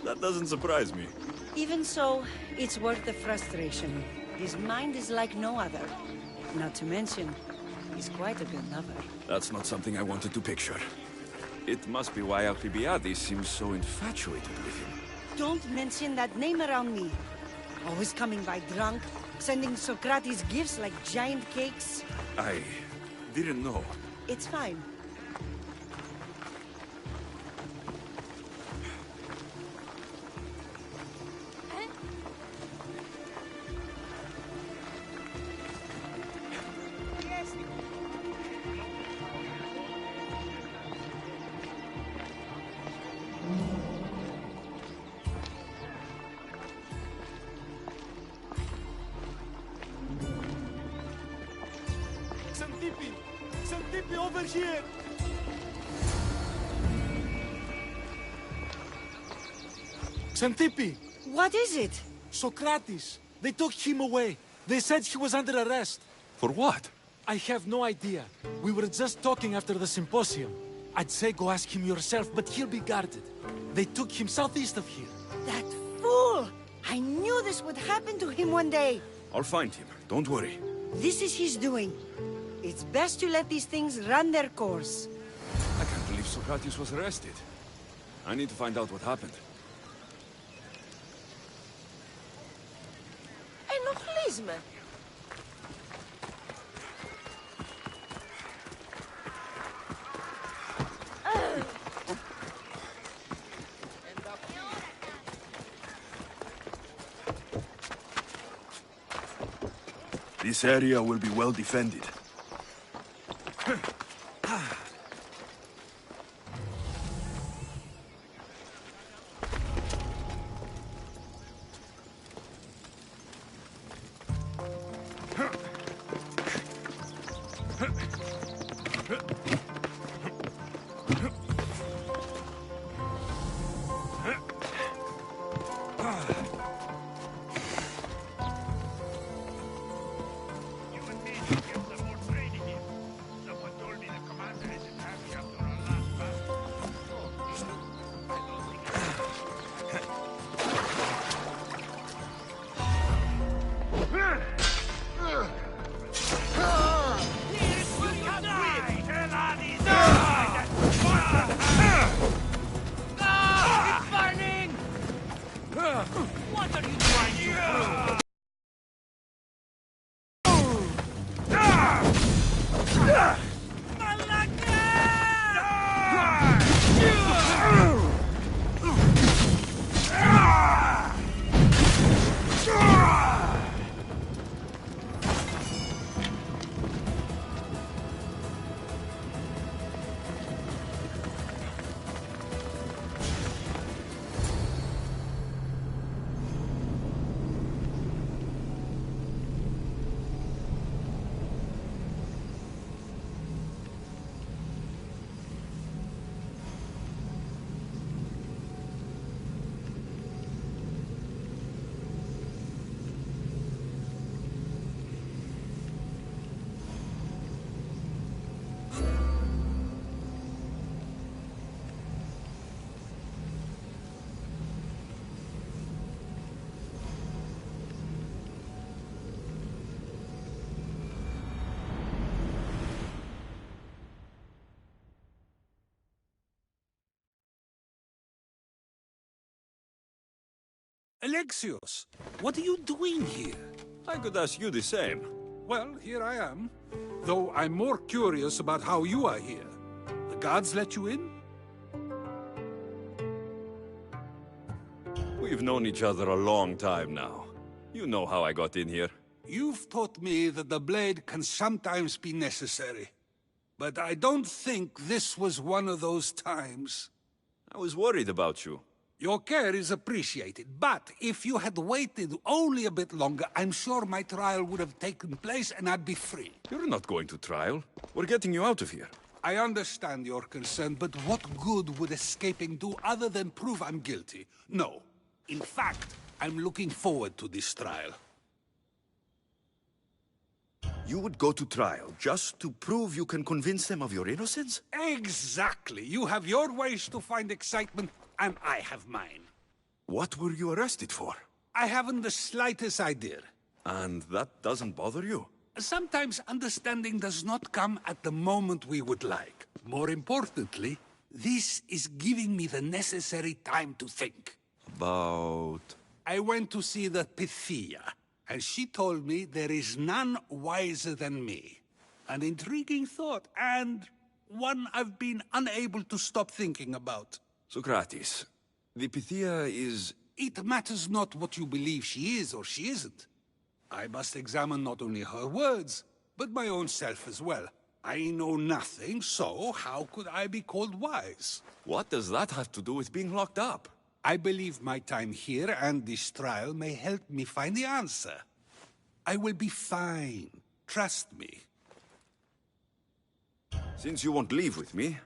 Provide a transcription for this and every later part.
That doesn't surprise me. Even so, it's worth the frustration. His mind is like no other. Not to mention, he's quite a good lover. That's not something I wanted to picture. It must be why Alcibiades seems so infatuated with him. Don't mention that name around me. Always coming by drunk, sending Socrates gifts like giant cakes. I didn't know. It's fine. Xantippe, over here! Xantippe! What is it? Socrates! They took him away. They said he was under arrest. For what? I have no idea. We were just talking after the symposium. I'd say go ask him yourself, but he'll be guarded. They took him southeast of here. That fool! I knew this would happen to him one day. I'll find him. Don't worry. This is his doing. It's best to let these things run their course. I can't believe Socrates was arrested. I need to find out what happened. Ενοχλείς με. This area will be well defended. Alexios, what are you doing here? I could ask you the same. Well, here I am. Though I'm more curious about how you are here. The guards let you in? We've known each other a long time now. You know how I got in here. You've taught me that the blade can sometimes be necessary. But I don't think this was one of those times. I was worried about you. Your care is appreciated, but if you had waited only a bit longer, I'm sure my trial would have taken place and I'd be free. You're not going to trial. We're getting you out of here. I understand your concern, but what good would escaping do other than prove I'm guilty? No. In fact, I'm looking forward to this trial. You would go to trial just to prove you can convince them of your innocence? Exactly. You have your ways to find excitement, and I have mine. What were you arrested for? I haven't the slightest idea. And that doesn't bother you? Sometimes understanding does not come at the moment we would like. More importantly, this is giving me the necessary time to think. About... I went to see the Pythia, and she told me there is none wiser than me. An intriguing thought, and one I've been unable to stop thinking about. Socrates, the Pythia is... It matters not what you believe she is or she isn't. I must examine not only her words, but my own self as well. I know nothing, so how could I be called wise? What does that have to do with being locked up? I believe my time here and this trial may help me find the answer. I will be fine. Trust me. Since you won't leave with me,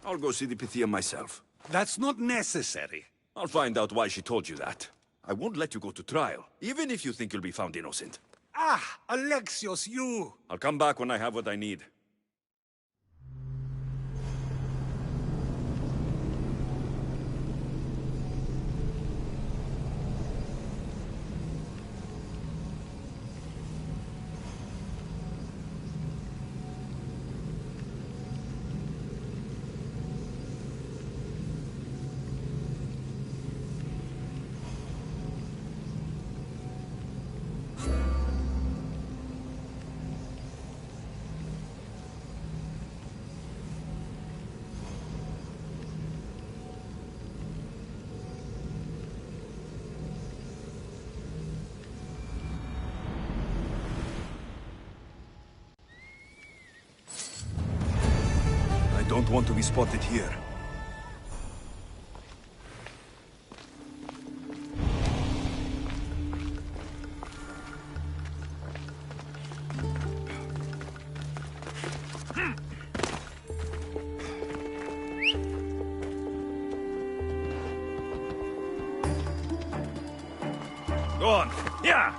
I'll go see the Pythia myself. That's not necessary. I'll find out why she told you that. I won't let you go to trial, even if you think you'll be found innocent. Ah, Alexios, you! I'll come back when I have what I need. I don't want to be spotted here. Go on. Yeah!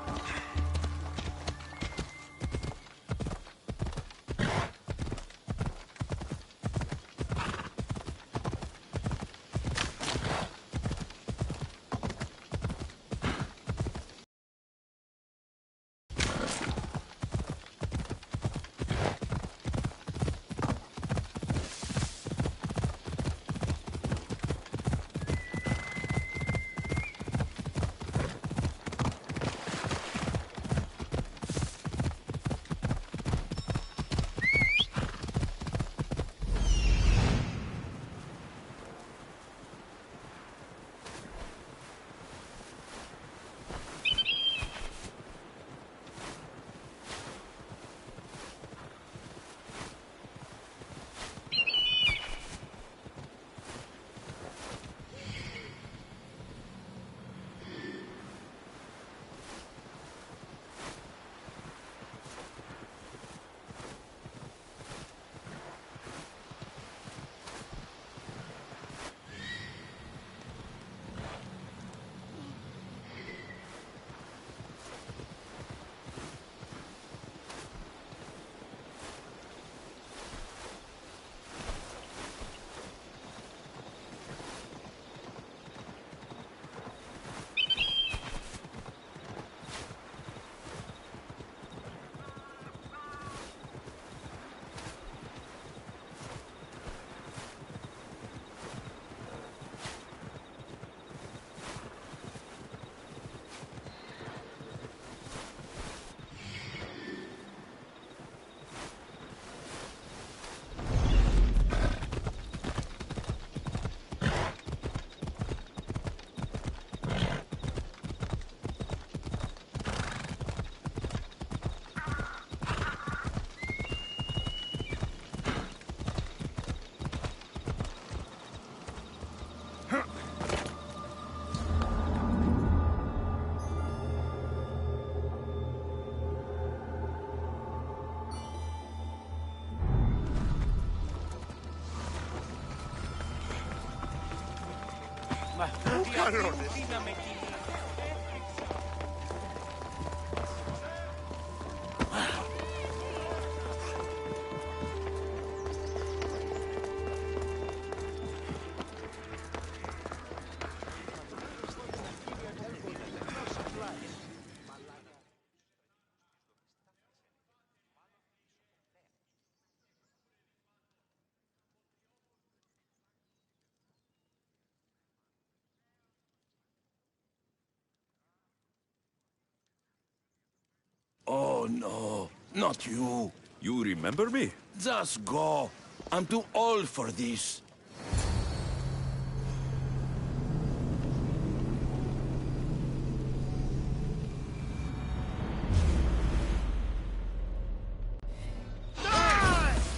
Oh no, not you. You remember me? Just go. I'm too old for this.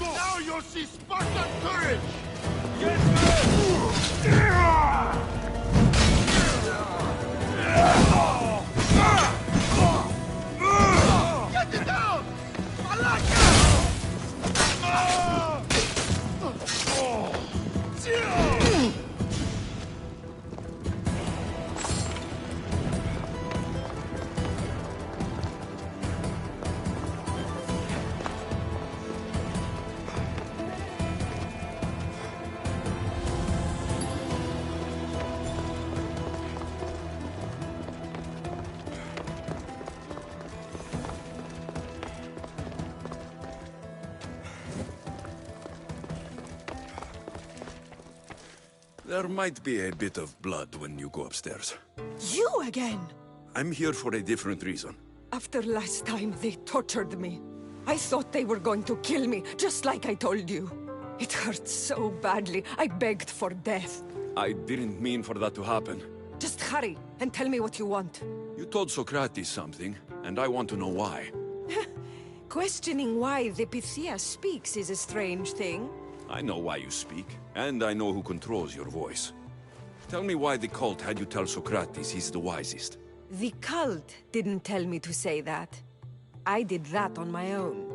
Now you'll see Spartan courage! Get it down! Malaka! There might be a bit of blood when you go upstairs. You again? I'm here for a different reason. After last time, they tortured me. I thought they were going to kill me, just like I told you. It hurt so badly, I begged for death. I didn't mean for that to happen. Just hurry, and tell me what you want. You told Socrates something, and I want to know why. Questioning why the Pythia speaks is a strange thing. I know why you speak, and I know who controls your voice. Tell me why the cult had you tell Socrates he's the wisest. The cult didn't tell me to say that. I did that on my own.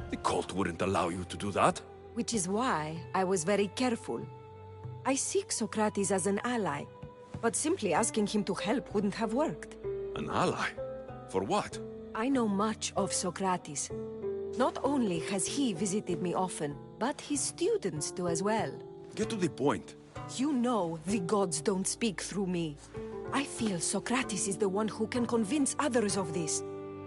The cult wouldn't allow you to do that. Which is why I was very careful. I seek Socrates as an ally, but simply asking him to help wouldn't have worked. An ally? For what? I know much of Socrates. Not only has he visited me often, but his students do as well. Get to the point. You know the gods don't speak through me. I feel Socrates is the one who can convince others of this.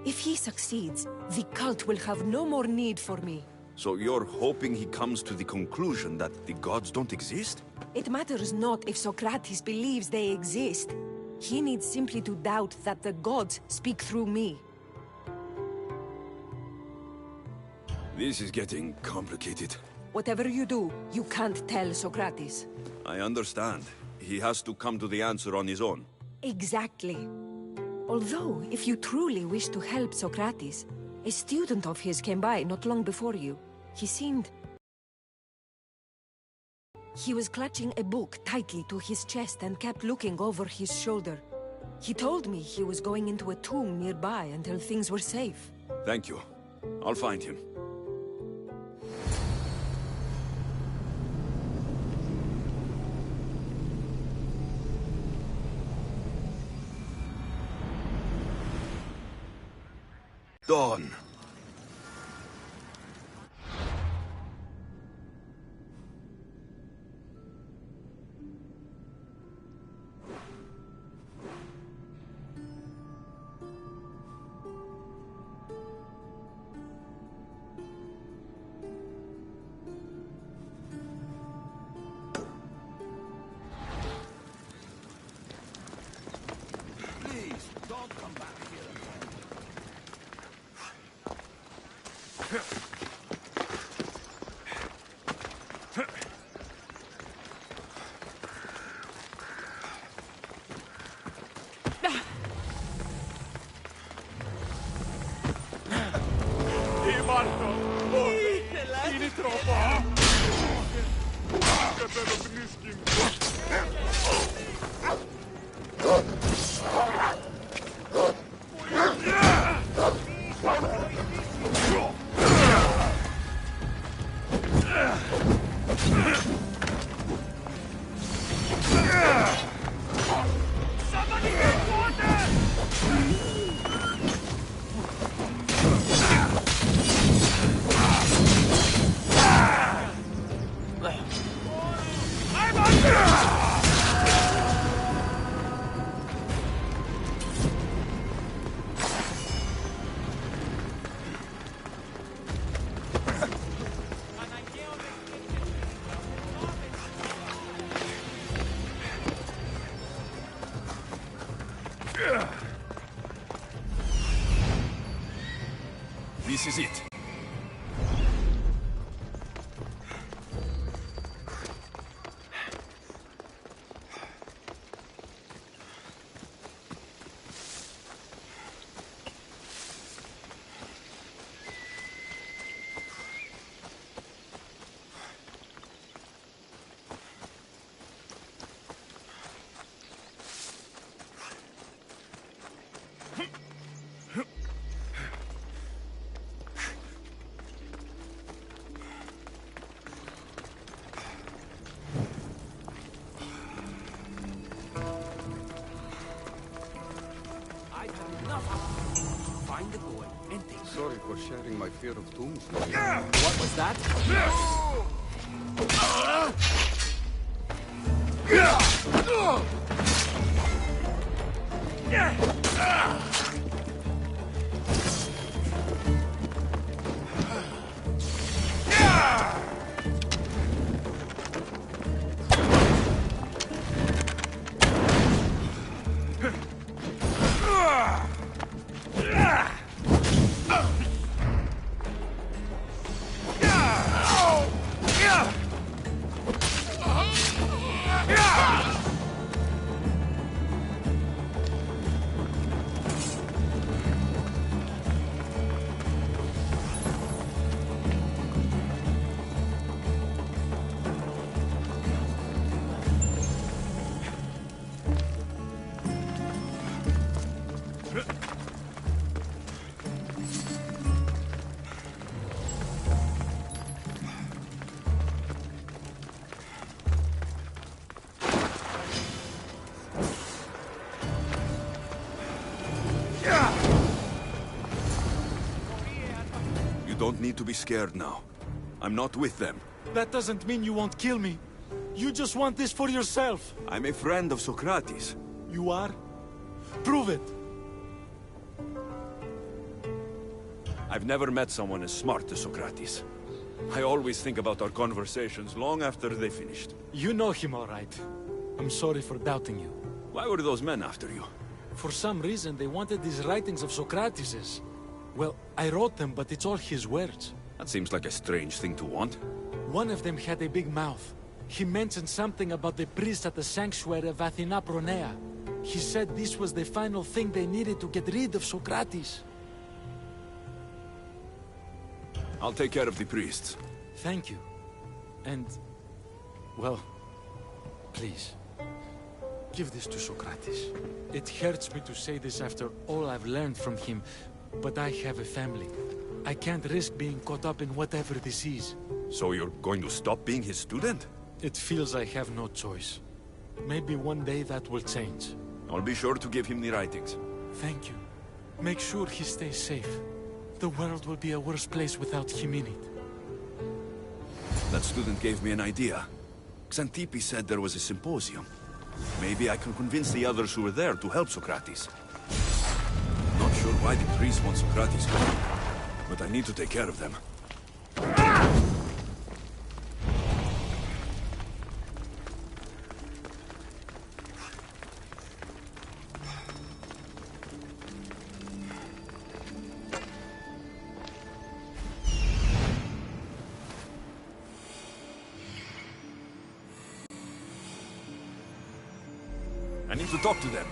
If he succeeds, the cult will have no more need for me. So you're hoping he comes to the conclusion that the gods don't exist? It matters not if Socrates believes they exist. He needs simply to doubt that the gods speak through me. This is getting complicated. Whatever you do, you can't tell Socrates. I understand. He has to come to the answer on his own. Exactly. Although, if you truly wish to help Socrates, a student of his came by not long before you. He seemed... He was clutching a book tightly to his chest and kept looking over his shoulder. He told me he was going into a tomb nearby until things were safe. Thank you. I'll find him. Dawn. Please, don't come back here. fear of tombstone. What was that? You don't need to be scared now. I'm not with them. That doesn't mean you won't kill me. You just want this for yourself. I'm a friend of Socrates. You are? Prove it. I've never met someone as smart as Socrates. I always think about our conversations long after they finished. You know him all right. I'm sorry for doubting you. Why were those men after you? For some reason, they wanted these writings of Socrates's. Well, I wrote them, but it's all his words. That seems like a strange thing to want. One of them had a big mouth. He mentioned something about the priest at the sanctuary of Athena Pronea. He said this was the final thing they needed to get rid of Socrates. I'll take care of the priests. Thank you. And, well, please, give this to Socrates. It hurts me to say this after all I've learned from him, but I have a family. I can't risk being caught up in whatever this is. So you're going to stop being his student? It feels I have no choice. Maybe one day that will change. I'll be sure to give him the writings. Thank you. Make sure he stays safe. The world will be a worse place without him in it. That student gave me an idea. Xantippe said there was a symposium. Maybe I can convince the others who were there to help Socrates. Not sure why the priests want Socrates gone, but I need to take care of them. I need to talk to them.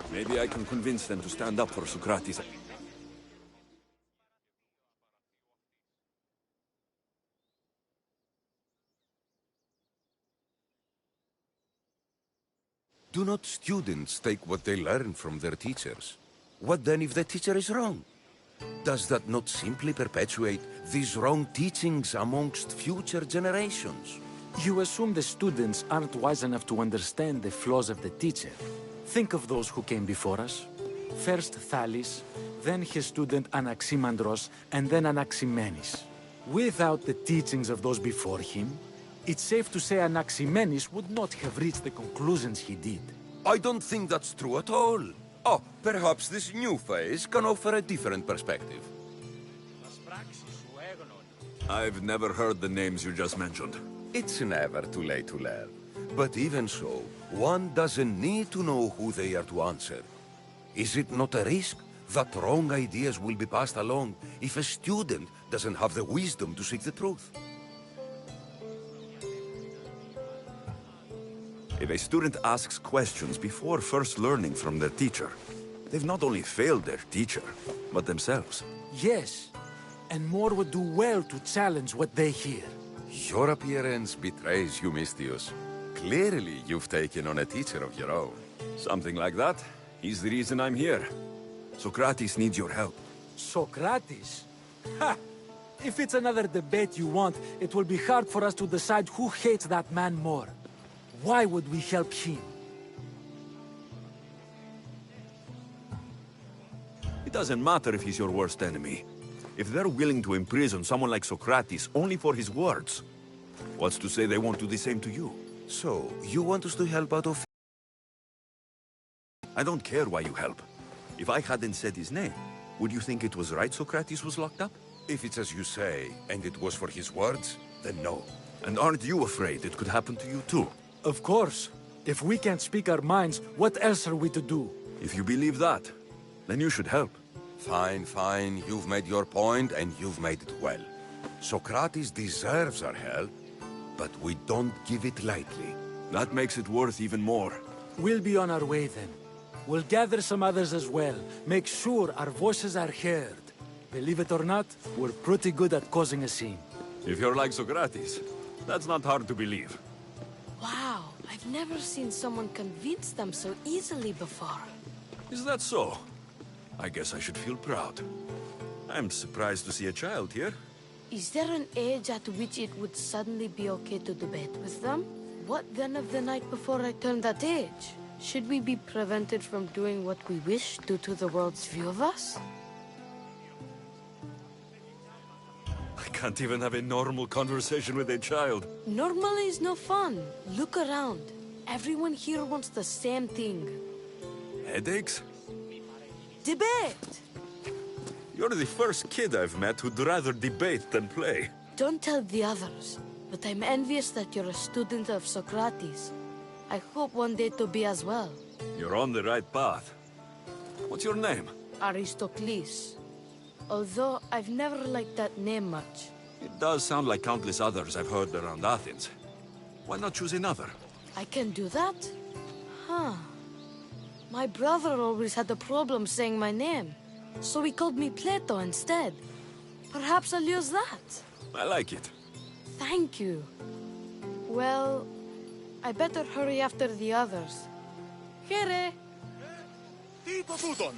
Maybe I can convince them to stand up for Socrates. Do not students take what they learn from their teachers? What then if the teacher is wrong? Does that not simply perpetuate these wrong teachings amongst future generations? You assume the students aren't wise enough to understand the flaws of the teacher. Think of those who came before us. First Thales, then his student Anaximandros, and then Anaximenes. Without the teachings of those before him, it's safe to say Anaximenes would not have reached the conclusions he did. I don't think that's true at all. Oh, perhaps this new phase can offer a different perspective. I've never heard the names you just mentioned. It's never too late to learn. But even so, one doesn't need to know who they are to answer. Is it not a risk that wrong ideas will be passed along if a student doesn't have the wisdom to seek the truth? If a student asks questions before first learning from their teacher, they've not only failed their teacher, but themselves. Yes, and more would do well to challenge what they hear. Your appearance betrays you, Mistius. Clearly, you've taken on a teacher of your own. Something like that. He's the reason I'm here. Socrates needs your help. Socrates? Ha! If it's another debate you want, it will be hard for us to decide who hates that man more. Why would we help him? It doesn't matter if he's your worst enemy. If they're willing to imprison someone like Socrates only for his words, what's to say they won't do the same to you? So, you want us to help out of... I don't care why you help. If I hadn't said his name, would you think it was right Socrates was locked up? If it's as you say, and it was for his words, then no. And aren't you afraid it could happen to you too? Of course. If we can't speak our minds, what else are we to do? If you believe that, then you should help. Fine, fine. You've made your point, and you've made it well. Socrates deserves our help, but we don't give it lightly. That makes it worth even more. We'll be on our way then. We'll gather some others as well. Make sure our voices are heard. Believe it or not, we're pretty good at causing a scene. If you're like Socrates, that's not hard to believe. Wow, I've never seen someone convince them so easily before. Is that so? I guess I should feel proud. I'm surprised to see a child here. Is there an age at which it would suddenly be okay to debate with them? What then of the night before I turned that age? Should we be prevented from doing what we wish due to the world's view of us? I can't even have a normal conversation with a child. Normal is no fun. Look around. Everyone here wants the same thing. Headaches? Debate! You're the first kid I've met who'd rather debate than play. Don't tell the others, but I'm envious that you're a student of Socrates. I hope one day to be as well. You're on the right path. What's your name? Aristocles. Although I've never liked that name much. It does sound like countless others I've heard around Athens. Why not choose another? I can do that? Huh. My brother always had a problem saying my name, so he called me Plato instead. Perhaps I'll use that. I like it. Thank you. Well, I better hurry after the others. Here! Tito Tudon!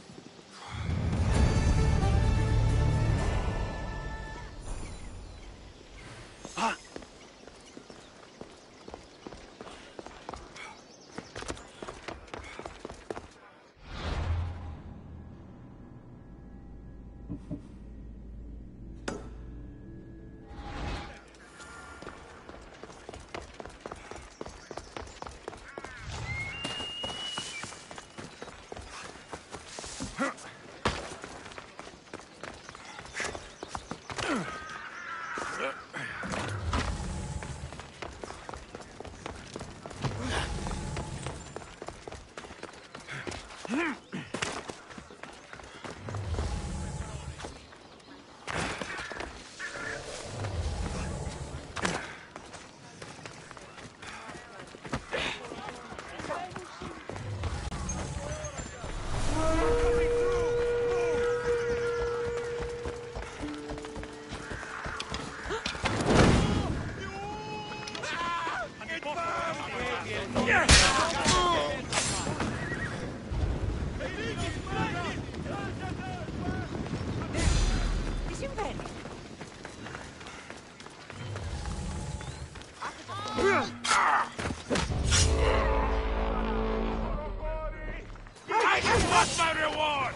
I just want my reward!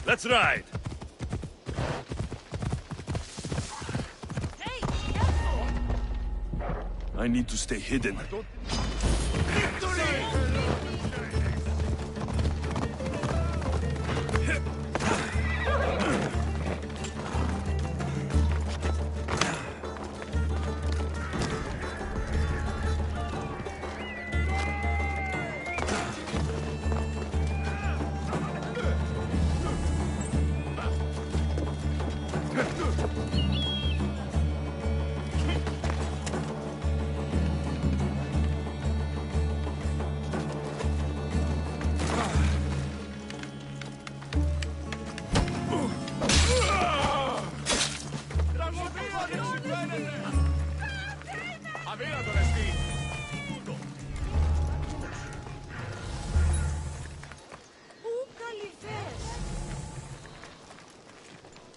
Let's ride! Hey, careful! I need to stay hidden.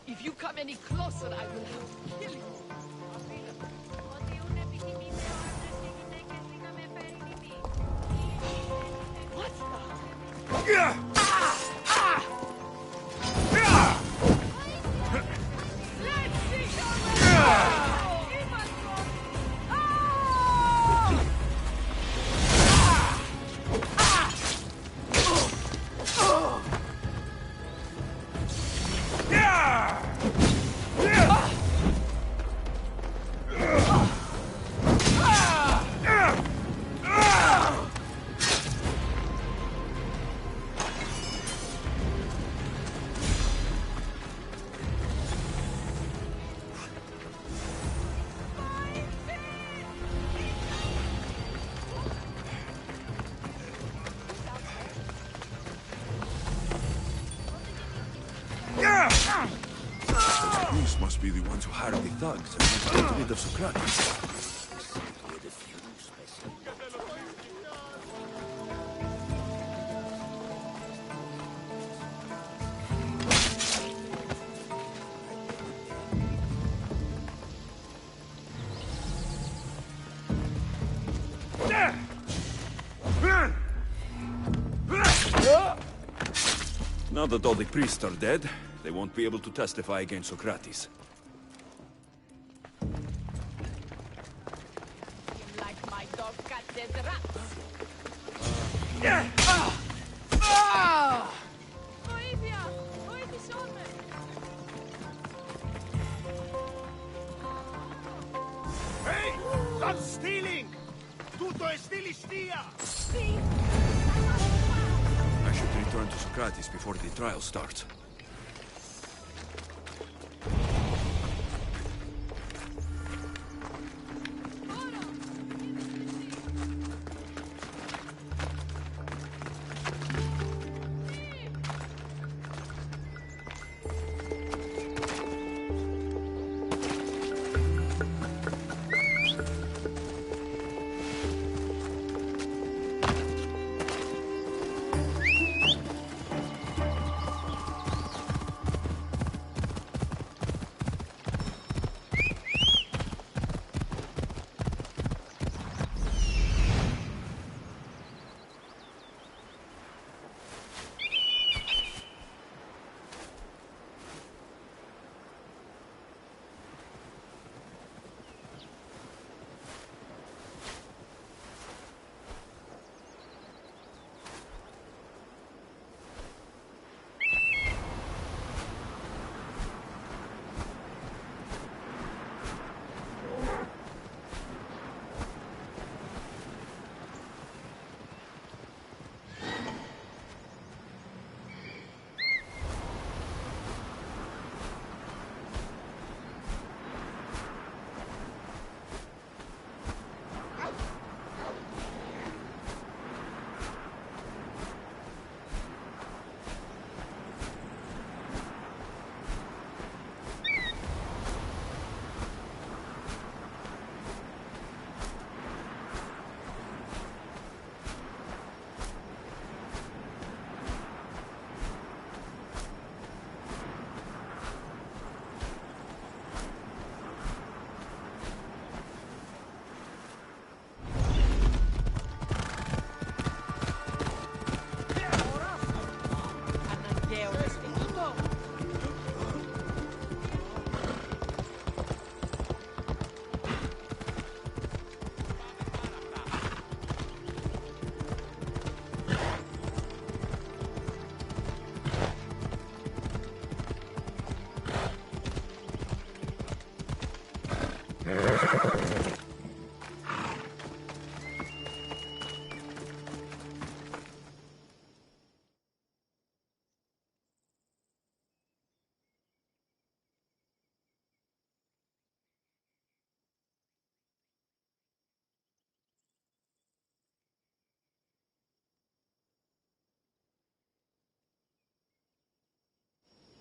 If you come any closer, I will kill you. What the? These must be the ones who hired the thugs and get rid of Socrates. Now that all the priests are dead, they won't be able to testify against Socrates. Like my dog got dead rats. Olivia, why this order? Hey! Stop stealing! Tutto è stilistia! I should return to Socrates before the trial starts.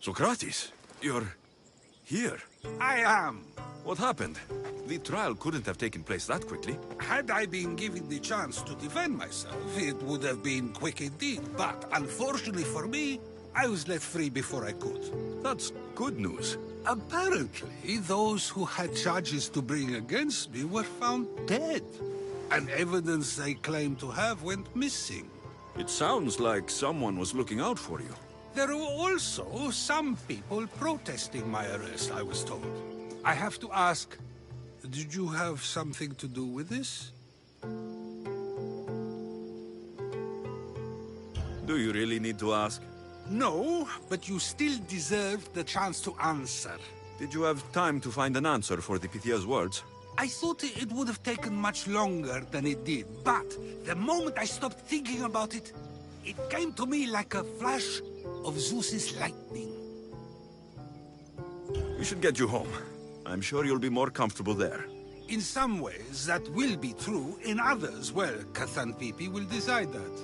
Socrates, you're here. I am. What happened? The trial couldn't have taken place that quickly. Had I been given the chance to defend myself, it would have been quick indeed. But unfortunately for me, I was let free before I could. That's good news. Apparently, those who had charges to bring against me were found dead. And evidence they claimed to have went missing. It sounds like someone was looking out for you. There were also some people protesting my arrest, I was told. I have to ask, did you have something to do with this? Do you really need to ask? No, but you still deserve the chance to answer. Did you have time to find an answer for the Pythia's words? I thought it would have taken much longer than it did, but the moment I stopped thinking about it, it came to me like a flash of Zeus's lightning. We should get you home. I'm sure you'll be more comfortable there. In some ways, that will be true. In others, well, Xanthippe will decide that.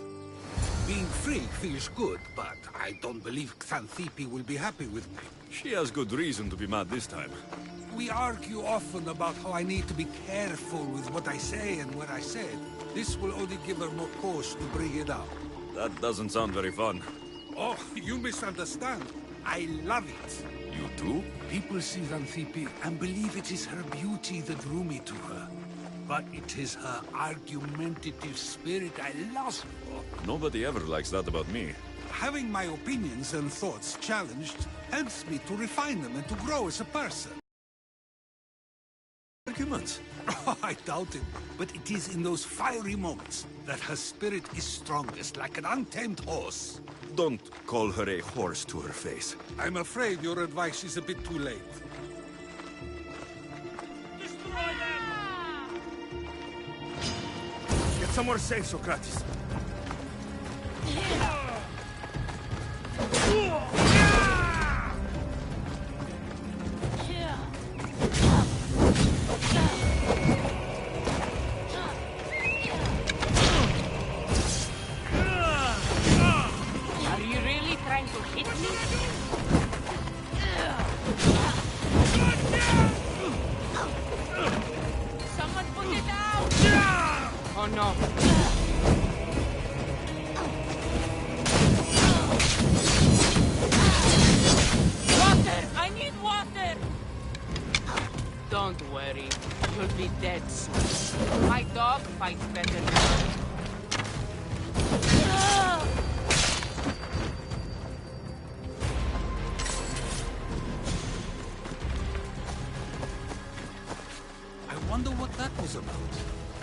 Being free feels good, but I don't believe Xanthippe will be happy with me. She has good reason to be mad this time. We argue often about how I need to be careful with what I say and what I said. This will only give her more cause to bring it up. That doesn't sound very fun. Oh, you misunderstand. I love it. You do? People see Xanthippe and believe it is her beauty that drew me to her. But it is her argumentative spirit I lust for. Nobody ever likes that about me. Having my opinions and thoughts challenged helps me to refine them and to grow as a person. Arguments? Oh, I doubt it. But it is in those fiery moments that her spirit is strongest, like an untamed horse. Don't call her a horse to her face. I'm afraid your advice is a bit too late. Destroy them! Get somewhere safe, Socrates.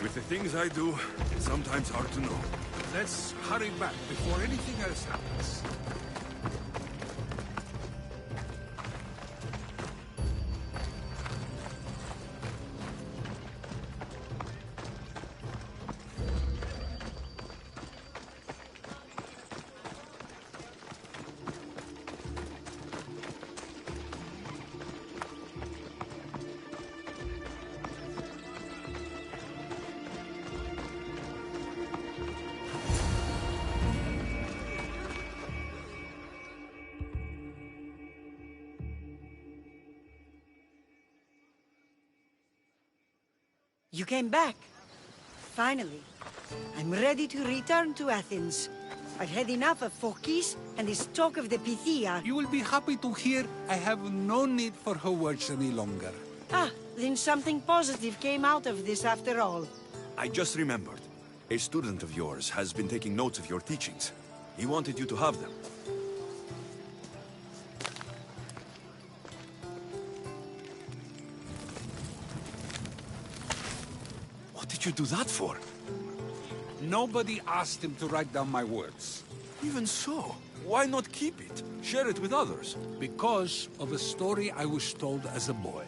With the things I do, it's sometimes hard to know. Let's hurry back before anything else happens. You came back. Finally. I'm ready to return to Athens. I've had enough of Phokis and his talk of the Pythia. You will be happy to hear I have no need for her words any longer. Ah, then something positive came out of this after all. I just remembered. A student of yours has been taking notes of your teachings. He wanted you to have them. What did you do that for? Nobody asked him to write down my words. Even so, why not keep it? Share it with others. Because of a story I was told as a boy.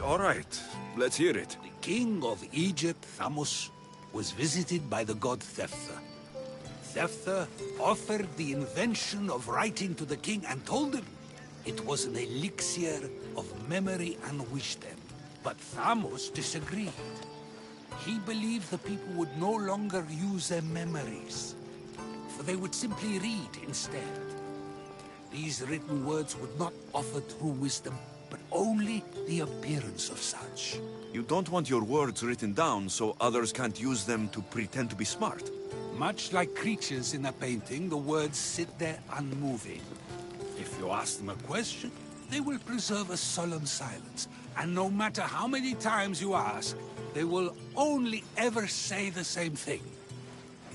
All right, let's hear it. The king of Egypt, Thamos, was visited by the god Thephtha. Thephtha offered the invention of writing to the king and told him it was an elixir of memory and wisdom. But Thamos disagreed. He believed the people would no longer use their memories. for they would simply read instead. These written words would not offer true wisdom, but only the appearance of such. You don't want your words written down so others can't use them to pretend to be smart. Much like creatures in a painting, the words sit there unmoving. If you ask them a question, they will preserve a solemn silence. And no matter how many times you ask, they will only ever say the same thing.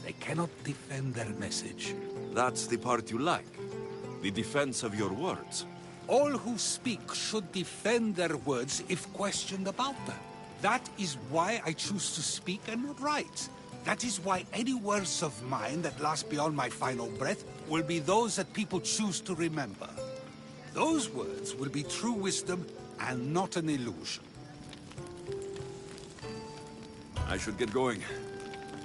They cannot defend their message. That's the part you like. The defense of your words. All who speak should defend their words if questioned about them. That is why I choose to speak and not write. That is why any words of mine that last beyond my final breath will be those that people choose to remember. Those words will be true wisdom and not an illusion. I should get going.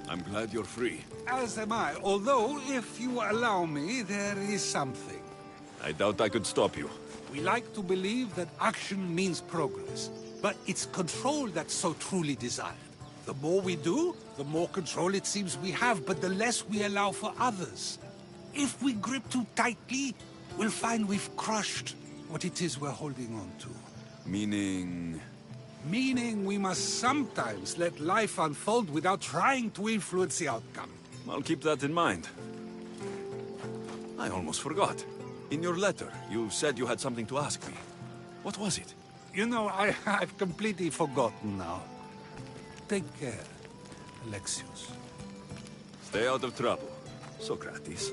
I'm glad you're free. As am I, although, if you allow me, there is something. I doubt I could stop you. We like to believe that action means progress, but it's control that's so truly desired. The more we do, the more control it seems we have, but the less we allow for others. If we grip too tightly, we'll find we've crushed what it is we're holding on to. Meaning... Meaning we must sometimes let life unfold without trying to influence the outcome. I'll keep that in mind. I almost forgot. In your letter, you said you had something to ask me. What was it? You know, I've completely forgotten now. Take care, Alexios. Stay out of trouble, Socrates.